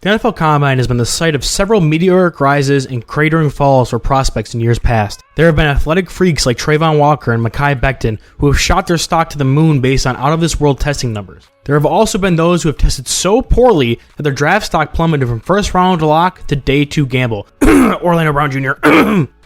The NFL Combine has been the site of several meteoric rises and cratering falls for prospects in years past. There have been athletic freaks like Trayvon Walker and Mekhi Becton who have shot their stock to the moon based on out-of-this-world testing numbers. There have also been those who have tested so poorly that their draft stock plummeted from first round lock to day 2 gamble. Orlando Brown Jr.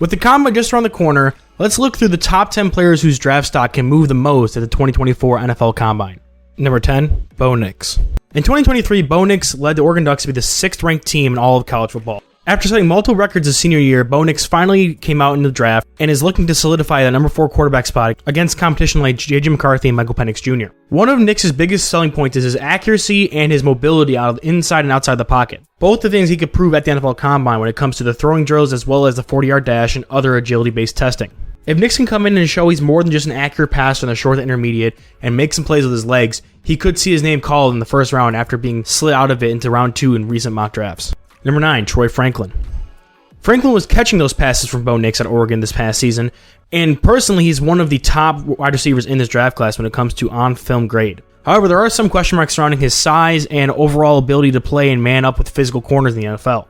With the Combine just around the corner, let's look through the top 10 players whose draft stock can move the most at the 2024 NFL Combine. Number 10, Bo Nix. In 2023, Bo Nix led the Oregon Ducks to be the 6th ranked team in all of college football. After setting multiple records his senior year, Bo Nix finally came out in the draft and is looking to solidify the number 4 quarterback spot against competition like J.J. McCarthy and Michael Penix Jr. One of Nix's biggest selling points is his accuracy and his mobility out of inside and outside the pocket. Both the things he could prove at the NFL Combine when it comes to the throwing drills as well as the 40-yard dash and other agility-based testing. If Nix can come in and show he's more than just an accurate passer in the short to intermediate and make some plays with his legs, he could see his name called in the first round after being slid out of it into round 2 in recent mock drafts. Number 9, Troy Franklin. Franklin was catching those passes from Bo Nix at Oregon this past season, and personally he's one of the top wide receivers in this draft class when it comes to on-film grade. However, there are some question marks surrounding his size and overall ability to play and man up with physical corners in the NFL.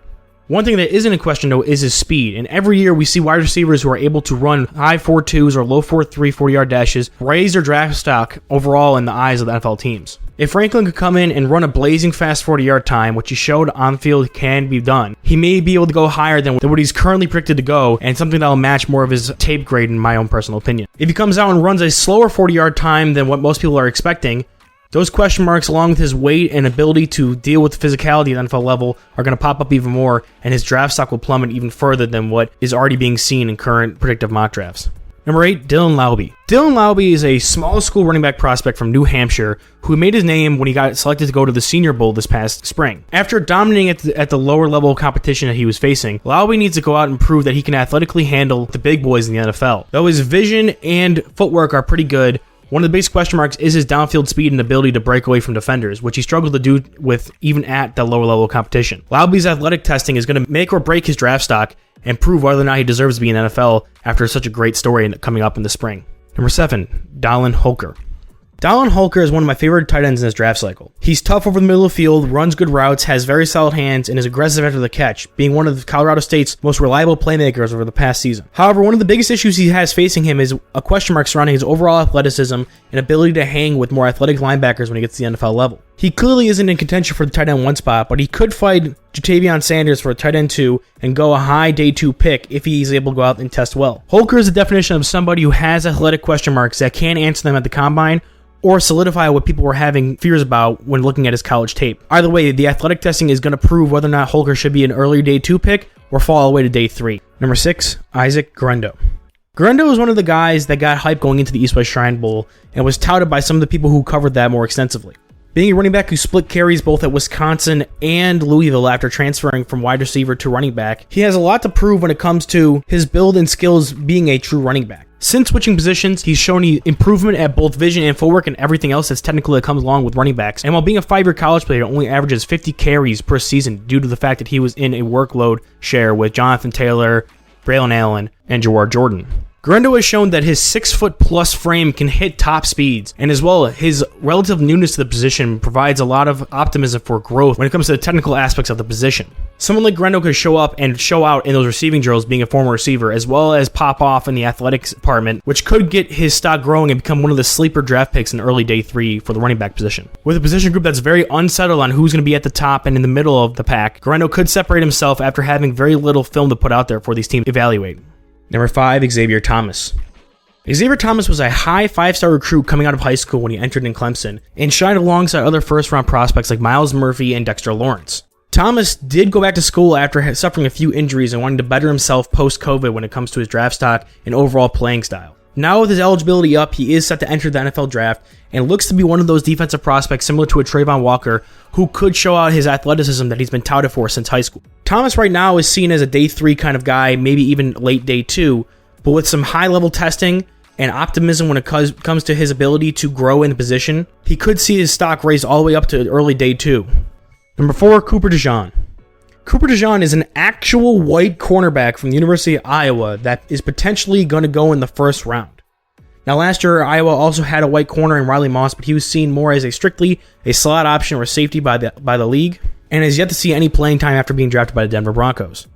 One thing that isn't in question, though, is his speed, and every year we see wide receivers who are able to run high 4.2s or low 4.3 40-yard dashes raise their draft stock overall in the eyes of the NFL teams. If Franklin could come in and run a blazing fast 40-yard time, which he showed on the field can be done, he may be able to go higher than what he's currently predicted to go, and something that will match more of his tape grade in my own personal opinion. If he comes out and runs a slower 40-yard time than what most people are expecting, those question marks, along with his weight and ability to deal with the physicality at the NFL level, are going to pop up even more, and his draft stock will plummet even further than what is already being seen in current predictive mock drafts. Number 8, Dylan Laube. Dylan Laube is a small school running back prospect from New Hampshire who made his name when he got selected to go to the Senior Bowl this past spring. After dominating at the lower level competition that he was facing, Laube needs to go out and prove that he can athletically handle the big boys in the NFL. Though his vision and footwork are pretty good, one of the biggest question marks is his downfield speed and ability to break away from defenders, which he struggled to do with even at the lower level competition. Laube's athletic testing is going to make or break his draft stock and prove whether or not he deserves to be in the NFL after such a great story coming up in the spring. Number 7, Dallin Holker. Dallin Holker is one of my favorite tight ends in this draft cycle. He's tough over the middle of the field, runs good routes, has very solid hands, and is aggressive after the catch, being one of Colorado State's most reliable playmakers over the past season. However, one of the biggest issues he has facing him is a question mark surrounding his overall athleticism and ability to hang with more athletic linebackers when he gets to the NFL level. He clearly isn't in contention for the tight end 1 spot, but he could fight Jatavion Sanders for a tight end 2 and go a high day 2 pick if he's able to go out and test well. Holker is the definition of somebody who has athletic question marks that can answer them at the Combine, or solidify what people were having fears about when looking at his college tape. Either way, the athletic testing is going to prove whether or not Holker should be an early day 2 pick or fall all the way to day 3. Number 6, Isaac Guerendo. Guerendo was one of the guys that got hype going into the East-West Shrine Bowl and was touted by some of the people who covered that more extensively. Being a running back who split carries both at Wisconsin and Louisville after transferring from wide receiver to running back, he has a lot to prove when it comes to his build and skills being a true running back. Since switching positions, he's shown improvement at both vision and footwork and everything else that's technical that comes along with running backs. And while being a 5-year college player, only averages 50 carries per season due to the fact that he was in a workload share with Jonathan Taylor, Braylon Allen, and Jawar Jordan. Guerendo has shown that his 6-foot-plus frame can hit top speeds, and as well, his relative newness to the position provides a lot of optimism for growth when it comes to the technical aspects of the position. Someone like Guerendo could show up and show out in those receiving drills being a former receiver, as well as pop off in the athletics department, which could get his stock growing and become one of the sleeper draft picks in early day 3 for the running back position. With a position group that's very unsettled on who's going to be at the top and in the middle of the pack, Guerendo could separate himself after having very little film to put out there for these teams to evaluate. Number 5, Xavier Thomas. Xavier Thomas was a high 5-star recruit coming out of high school when he entered in Clemson and shined alongside other first-round prospects like Miles Murphy and Dexter Lawrence. Thomas did go back to school after suffering a few injuries and wanting to better himself post-COVID when it comes to his draft stock and overall playing style. Now with his eligibility up, he is set to enter the NFL draft and looks to be one of those defensive prospects similar to a Trayvon Walker who could show out his athleticism that he's been touted for since high school. Thomas right now is seen as a day 3 kind of guy, maybe even late day 2, but with some high-level testing and optimism when it comes to his ability to grow in the position, he could see his stock raise all the way up to early day 2. Number 4, Cooper DeJean. Cooper DeJean is an actual white cornerback from the University of Iowa that is potentially going to go in the first round. Now, last year, Iowa also had a white corner in Riley Moss, but he was seen more as strictly a slot option or safety by the league. and has yet to see any playing time after being drafted by the Denver Broncos.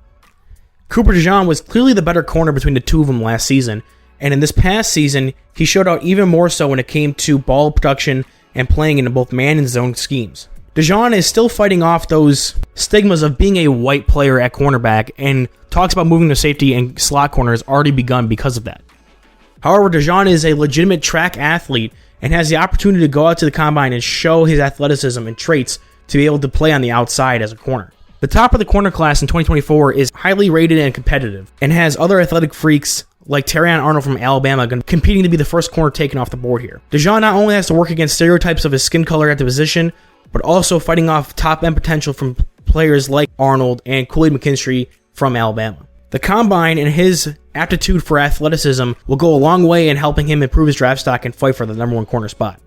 Cooper DeJean was clearly the better corner between the two of them last season, and in this past season, he showed out even more so when it came to ball production and playing in both man and zone schemes. DeJean is still fighting off those stigmas of being a white player at cornerback, and talks about moving to safety and slot corner has already begun because of that. However, DeJean is a legitimate track athlete and has the opportunity to go out to the combine and show his athleticism and traits to be able to play on the outside as a corner. The top of the corner class in 2024 is highly rated and competitive, and has other athletic freaks like Terrion Arnold from Alabama competing to be the first corner taken off the board here. DeJean not only has to work against stereotypes of his skin color at the position, but also fighting off top-end potential from players like Arnold and Kool-Aid McKinstry from Alabama. The combine and his aptitude for athleticism will go a long way in helping him improve his draft stock and fight for the number one corner spot.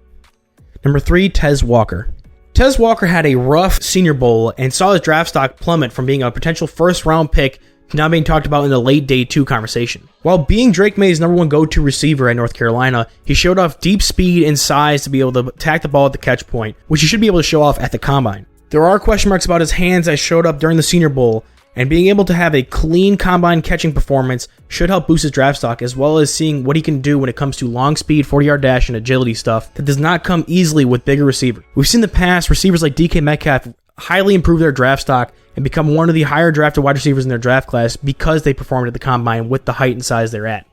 Number 3, Tez Walker. Tez Walker had a rough Senior Bowl and saw his draft stock plummet from being a potential first-round pick to now being talked about in the late day 2 conversation. While being Drake May's number one go-to receiver at North Carolina, he showed off deep speed and size to be able to attack the ball at the catch point, which he should be able to show off at the combine. There are question marks about his hands that showed up during the Senior Bowl, and being able to have a clean combine catching performance should help boost his draft stock, as well as seeing what he can do when it comes to long speed, 40-yard dash, and agility stuff that does not come easily with bigger receivers. We've seen in the past receivers like DK Metcalf highly improve their draft stock and become one of the higher drafted wide receivers in their draft class because they performed at the combine with the height and size they're at.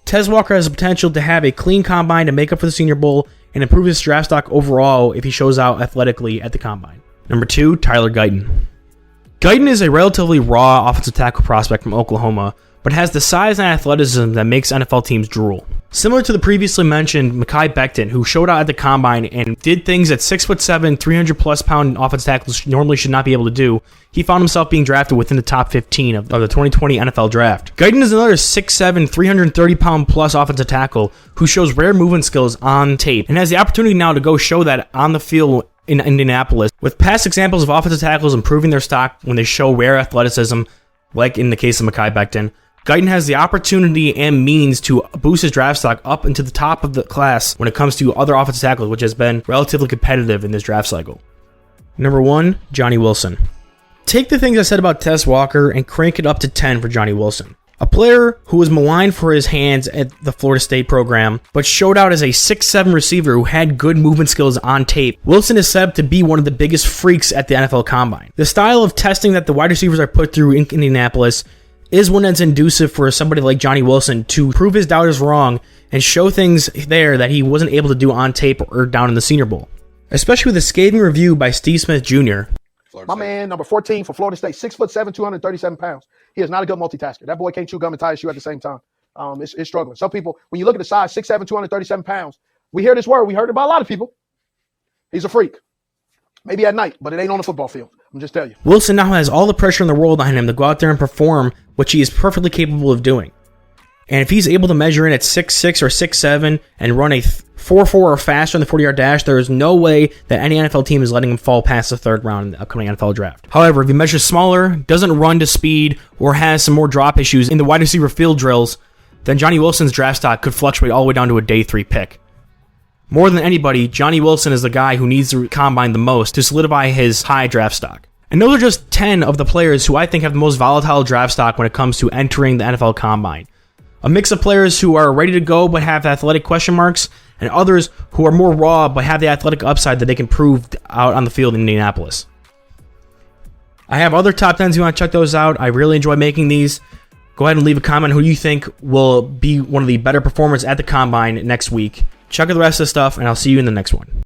Tez Walker has the potential to have a clean combine to make up for the Senior Bowl and improve his draft stock overall if he shows out athletically at the combine. Number 2, Tyler Guyton. Guyton is a relatively raw offensive tackle prospect from Oklahoma, but has the size and athleticism that makes NFL teams drool. Similar to the previously mentioned Mekhi Becton, who showed out at the combine and did things that 6'7", 300+ pound offensive tackles normally should not be able to do, he found himself being drafted within the top 15 of the 2020 NFL Draft. Guyton is another 6'7", 330-pound plus offensive tackle who shows rare movement skills on tape and has the opportunity now to go show that on the field in Indianapolis, with past examples of offensive tackles improving their stock when they show rare athleticism, like in the case of Mekhi Becton. Guyton has the opportunity and means to boost his draft stock up into the top of the class when it comes to other offensive tackles, which has been relatively competitive in this draft cycle. Number 1, Johnny Wilson. Take the things I said about Tez Walker and crank it up to 10 for Johnny Wilson. A player who was maligned for his hands at the Florida State program, but showed out as a 6'7" receiver who had good movement skills on tape. Wilson is set up to be one of the biggest freaks at the NFL Combine. The style of testing that the wide receivers are put through in Indianapolis is one that's inducive for somebody like Johnny Wilson to prove his doubters wrong and show things there that he wasn't able to do on tape or down in the Senior Bowl. Especially with a scathing review by Steve Smith Jr. My man, number 14 for Florida State, 6'7", 237 pounds. He is not a good multitasker. That boy can't chew gum and tie his shoe at the same time. It's struggling. Some people, when you look at the size, 6'7", 237 pounds, we hear this word. We heard it about a lot of people. He's a freak. Maybe at night, but it ain't on the football field. I'm just telling you. Wilson now has all the pressure in the world on him to go out there and perform, which he is perfectly capable of doing. And if he's able to measure in at 6'6" or 6'7" and run a 4.4 or faster in the 40-yard dash, there is no way that any NFL team is letting him fall past the 3rd round in the upcoming NFL draft. However, if he measures smaller, doesn't run to speed, or has some more drop issues in the wide receiver field drills, then Johnny Wilson's draft stock could fluctuate all the way down to a day 3 pick. More than anybody, Johnny Wilson is the guy who needs to combine the most to solidify his high draft stock. And those are just 10 of the players who I think have the most volatile draft stock when it comes to entering the NFL Combine. A mix of players who are ready to go but have athletic question marks, and others who are more raw but have the athletic upside that they can prove out on the field in Indianapolis. I have other top 10s if you want to check those out. I really enjoy making these. Go ahead and leave a comment who you think will be one of the better performers at the Combine next week. Check out the rest of the stuff, and I'll see you in the next one.